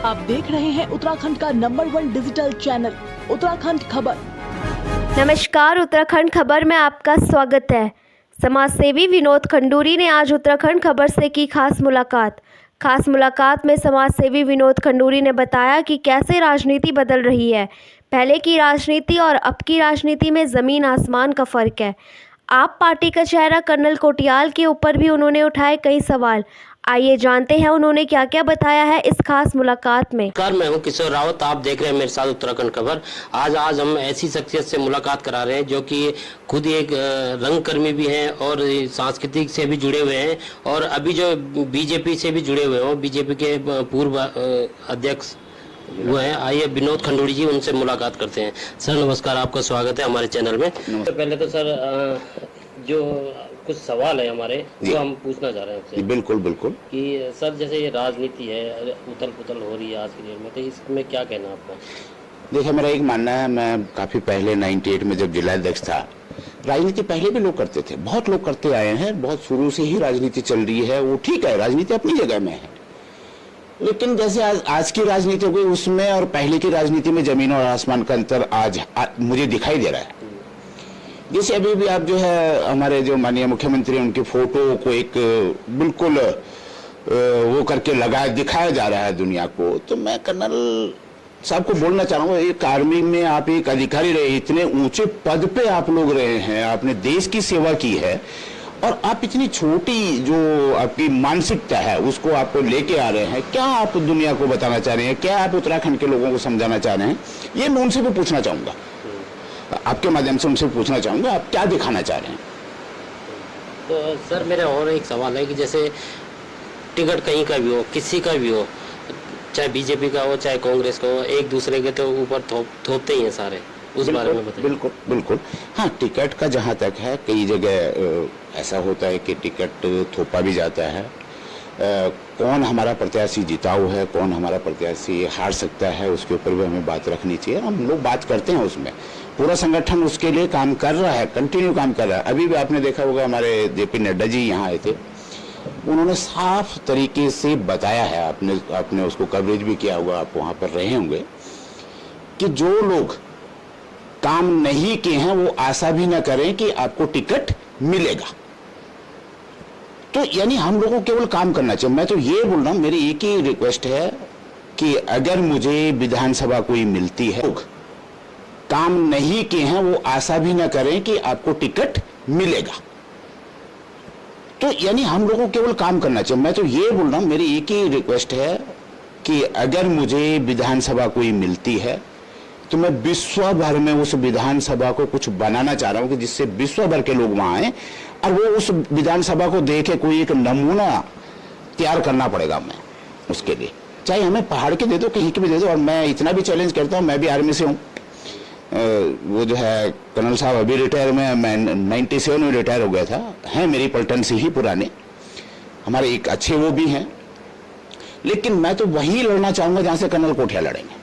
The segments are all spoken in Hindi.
आप देख रहे हैं उत्तराखंड का नंबर 1 डिजिटल चैनल उत्तराखंड खबर। नमस्कार, उत्तराखंड खबर में आपका स्वागत है। समाजसेवी विनोद खंडूरी ने आज उत्तराखंड खबर से की खास मुलाकात में समाजसेवी विनोद खंडूरी ने बताया कि कैसे राजनीति बदल रही है। पहले की राजनीति और अब की राजनीति में ज़मीन आसमान का फ़र्क है। आप पार्टी का चेहरा कर्नल कोटियाल के ऊपर भी उन्होंने उठाए कई सवाल। आइए जानते हैं उन्होंने क्या क्या बताया है इस खास मुलाकात में। मैं हूं किशोर रावत, आप देख रहे हैं मेरे साथ उत्तराखंड खबर। आज हम ऐसी शख्सियत से मुलाकात करा रहे हैं जो कि खुद एक रंगकर्मी भी हैं और सांस्कृतिक से भी जुड़े हुए हैं और अभी जो बीजेपी से भी जुड़े हुए हैं। बीजेपी के पूर्व अध्यक्ष वो हैं। आइए विनोद खंडूरी जी, उनसे मुलाकात करते हैं। सर नमस्कार, आपका स्वागत है हमारे चैनल में। तो पहले तो सर जो कुछ सवाल है हमारे वो हम पूछना चाह रहे हैं आपसे। बिल्कुल बिल्कुल कि सर जैसे ये राजनीति है, उथल पुथल हो रही है आज की डेट में, तो इसमें क्या कहना है आपका? देखिए, मेरा एक मानना है, मैं काफी पहले 98 में जब जिला अध्यक्ष था, राजनीति पहले भी लोग करते थे, बहुत लोग करते आए हैं, बहुत शुरू से ही राजनीति चल रही है। वो ठीक है, राजनीति अपनी जगह में है, लेकिन जैसे आज की राजनीति हो गई, उसमें और पहले की राजनीति में जमीन और आसमान का अंतर आज मुझे दिखाई दे रहा है। जैसे अभी भी आप जो है हमारे जो माननीय मुख्यमंत्री उनकी फोटो को एक बिल्कुल वो करके लगाया दिखाया जा रहा है दुनिया को। तो मैं कर्नल साहब को बोलना चाहूंगा, एक आर्मी में आप एक अधिकारी रहे, इतने ऊंचे पद पे आप लोग रहे हैं, आपने देश की सेवा की है और आप इतनी छोटी जो आपकी मानसिकता है उसको आपको लेके आ रहे हैं। क्या आप दुनिया को बताना चाह रहे हैं, क्या आप उत्तराखंड के लोगों को समझाना चाह रहे हैं, ये मैं उनसे भी पूछना चाहूंगा, आपके माध्यम से उनसे पूछना चाहूंगा, आप क्या दिखाना चाह रहे हैं। तो सर मेरा और एक सवाल है कि जैसे टिकट कहीं का भी हो, किसी का भी हो, चाहे बीजेपी का हो चाहे कांग्रेस का हो, एक दूसरे के तो ऊपर थोपते ही हैं सारे, उस बारे में बताइए। बिल्कुल बिल्कुल, हाँ, टिकट का जहाँ तक है, कई जगह ऐसा होता है कि टिकट थोपा भी जाता है। कौन हमारा प्रत्याशी जिताऊ है, कौन हमारा प्रत्याशी हार सकता है, उसके ऊपर भी हमें बात रखनी चाहिए। हम लोग बात करते हैं, उसमें पूरा संगठन उसके लिए काम कर रहा है, कंटिन्यू काम कर रहा है। अभी भी आपने देखा होगा हमारे जेपी नड्डा जी यहाँ आए थे, उन्होंने साफ तरीके से बताया है, आपने उसको कवरेज भी किया होगा, आप वहां पर रहे होंगे, कि जो लोग काम नहीं किए हैं वो आशा भी ना करें कि आपको टिकट मिलेगा। तो यानी हम लोगों को केवल काम करना चाहिए। मैं तो ये बोल रहा हूं, मेरी एक ही रिक्वेस्ट है कि अगर मुझे विधानसभा कोई मिलती है, काम नहीं किए हैं वो आशा भी ना करें कि आपको टिकट मिलेगा। तो यानी हम लोगों को केवल काम करना चाहिए। मैं तो ये बोल रहा हूं, मेरी एक ही रिक्वेस्ट है कि अगर मुझे विधानसभा कोई मिलती है तो मैं विश्व भर में उस विधानसभा को कुछ बनाना चाह रहा हूं कि जिससे विश्व भर के लोग वहां आए और वो उस विधानसभा को देखे कोई एक नमूना तैयार करना पड़ेगा मैं उसके लिए, चाहे हमें पहाड़ के दे दो, कहीं के भी दे दो। और मैं इतना भी चैलेंज करता हूं, मैं भी आर्मी से हूं, वो जो है कर्नल साहब अभी रिटायर में, मैं 97 में रिटायर हो गया था, हैं मेरी पलटन से ही पुराने, हमारे एक अच्छे वो भी हैं, लेकिन मैं तो वही लड़ना चाहूंगा जहां से कर्नल कोटियाल लड़ेंगे।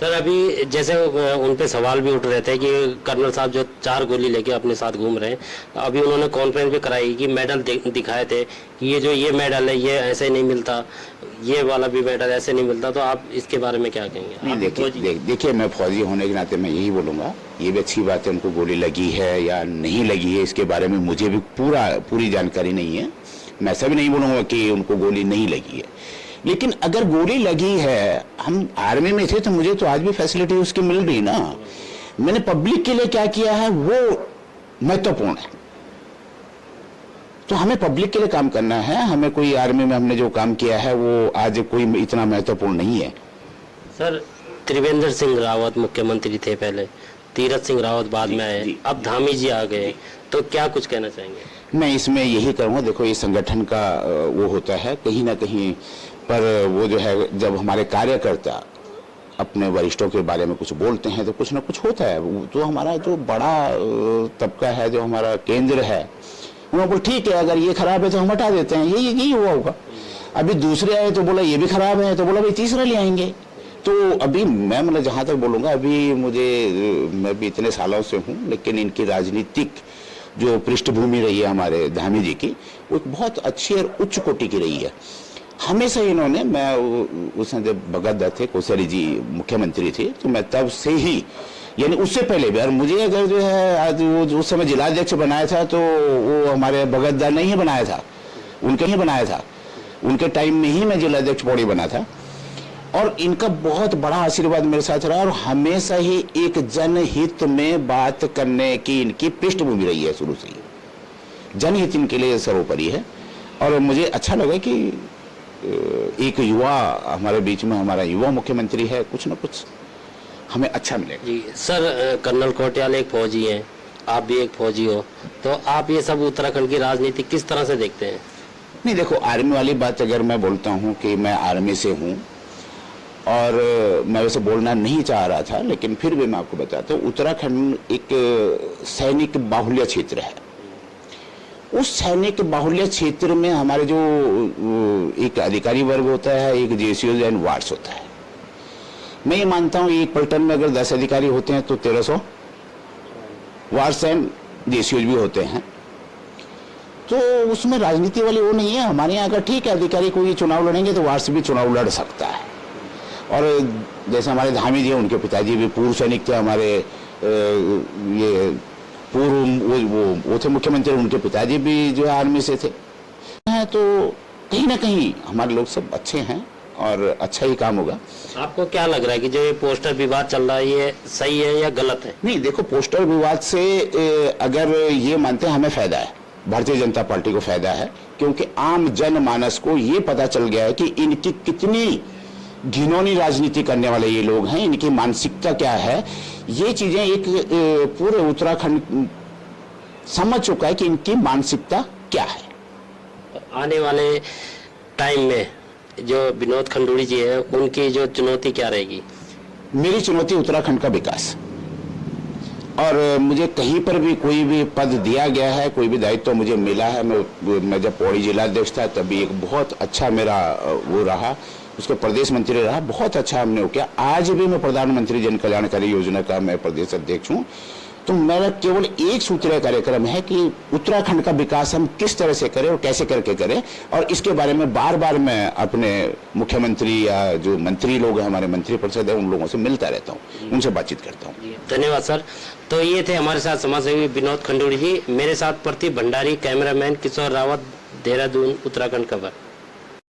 सर अभी जैसे उन पे सवाल भी उठ रहे थे कि कर्नल साहब जो 4 गोली लेके अपने साथ घूम रहे हैं, अभी उन्होंने कॉन्फ्रेंस भी कराई कि मेडल दिखाए थे कि ये मेडल है, ये ऐसे नहीं मिलता, ये वाला भी मेडल ऐसे नहीं मिलता। तो आप इसके बारे में क्या कहेंगे? देखिए, मैं फौजी होने के नाते मैं यही बोलूंगा, ये भी अच्छी बात है, उनको गोली लगी है या नहीं लगी है इसके बारे में मुझे भी पूरी जानकारी नहीं है। मैं ऐसा भी नहीं बोलूंगा कि उनको गोली नहीं लगी है, लेकिन अगर गोली लगी है, हम आर्मी में थे तो मुझे तो आज भी फैसिलिटी उसकी मिल रही ना। मैंने पब्लिक के लिए क्या किया है वो महत्वपूर्ण है, तो हमें पब्लिक के लिए काम करना है। हमें कोई आर्मी में हमने जो काम किया है वो आज कोई इतना महत्वपूर्ण नहीं है। सर त्रिवेंद्र सिंह रावत मुख्यमंत्री थे पहले, तीरथ सिंह रावत बाद में आए, अब धामी जी आ गए, तो क्या कुछ कहना चाहेंगे? मैं इसमें यही कहूँगा, देखो ये संगठन का वो होता है, कहीं ना कहीं पर वो जो है, जब हमारे कार्यकर्ता अपने वरिष्ठों के बारे में कुछ बोलते हैं तो कुछ ना कुछ होता है। तो हमारा जो बड़ा तबका है, जो हमारा केंद्र है, उन्होंने बोला ठीक है, अगर ये खराब है तो हम हटा देते हैं, यही हुआ होगा। अभी दूसरे आए तो बोला ये भी खराब है, तो बोला भाई तीसरा ले आएंगे। तो अभी मैं मतलब जहाँ तक बोलूँगा, अभी मैं भी इतने सालों से हूँ, लेकिन इनकी राजनीतिक जो पृष्ठभूमि रही है हमारे धामी जी की, वो बहुत अच्छी और उच्च कोटि की रही है। हमेशा इन्होंने, मैं उसमें जब भगत थे, कोश्यारी जी मुख्यमंत्री थे, तो मैं तब से ही, यानी उससे पहले भी, और मुझे अगर जो है आज वो उस समय जिलाध्यक्ष बनाया था तो वो हमारे भगत दा ने ही बनाया था, उनके ही बनाया था, उनके टाइम में ही मैं जिलाध्यक्ष पौड़ी बना था। और इनका बहुत बड़ा आशीर्वाद मेरे साथ रहा और हमेशा ही एक जनहित में बात करने की इनकी पृष्ठभूमि रही है शुरू से ही। जनहित इनके लिए सर्वोपरि है और मुझे अच्छा लगा कि एक युवा हमारे बीच में, हमारा युवा मुख्यमंत्री है, कुछ ना कुछ हमें अच्छा मिलेगा। जी सर, कर्नल कोटियाल एक फौजी हैं, आप भी एक फौजी हो, तो आप ये सब उत्तराखंड की राजनीति किस तरह से देखते हैं? नहीं देखो, आर्मी वाली बात अगर मैं बोलता हूँ कि मैं आर्मी से हूँ और मैं वैसे बोलना नहीं चाह रहा था, लेकिन फिर भी मैं आपको बताता हूँ, उत्तराखंड एक सैनिक बाहुल्य क्षेत्र है। उस सैनिक बाहुल्य क्षेत्र में हमारे जो एक अधिकारी वर्ग होता है, एक जेसीओज एंड वार्ड्स होता है। मैं ये मानता हूँ एक पलटन में अगर 10 अधिकारी होते हैं तो 1300 वार्ड्स एंड जेसीओज भी होते हैं, तो उसमें राजनीति वाली वो नहीं है। हमारे यहाँ अगर ठीक है अधिकारी कोई चुनाव लड़ेंगे तो वार्ड से भी चुनाव लड़ सकता है। और जैसे हमारे धामी जी, उनके पिताजी भी पूर्व सैनिक थे, हमारे ये पूर्व वो थे मुख्यमंत्री, उनके पिताजी भी जो है आर्मी से थे। तो कहीं ना कहीं हमारे लोग सब अच्छे हैं और अच्छा ही काम होगा। आपको क्या लग रहा है कि जो ये पोस्टर विवाद चल रहा है ये सही है या गलत है? नहीं देखो, पोस्टर विवाद से अगर ये मानते हैं हमें फायदा है, भारतीय जनता पार्टी को फायदा है, क्योंकि आम जनमानस को ये पता चल गया है कि इनकी कितनी घिनौनी राजनीति करने वाले ये लोग हैं, इनकी मानसिकता क्या है। ये चीजें एक पूरे उत्तराखंड समझ चुका है कि इनकी मानसिकता क्या है। आने वाले टाइम में जो विनोद खंडूरी जी है, उनकी जो चुनौती क्या रहेगी? मेरी चुनौती उत्तराखंड का विकास, और मुझे कहीं पर भी कोई भी पद दिया गया है, कोई भी दायित्व मुझे मिला है, मैं जब पौड़ी जिलाध्यक्ष था तभी एक बहुत अच्छा मेरा वो रहा, उसके प्रदेश मंत्री रहा, बहुत अच्छा हमने वो किया। आज भी मैं प्रधानमंत्री जन कल्याणकारी योजना का मैं प्रदेश अध्यक्ष हूँ। तो मेरा केवल एक सूत्रीय कार्यक्रम है कि उत्तराखंड का विकास हम किस तरह से करें और कैसे करके करें, और इसके बारे में बार बार मैं अपने मुख्यमंत्री या जो मंत्री लोग हैं, हमारे मंत्री परिषद है, उन लोगों से मिलता रहता हूँ, उनसे बातचीत करता हूँ। धन्यवाद सर। तो ये थे हमारे साथ समाजसेवी विनोद खंडूरी जी, मेरे साथ प्रतीक भंडारी, कैमरामैन किशोर रावत, देहरादून, उत्तराखंड खबर।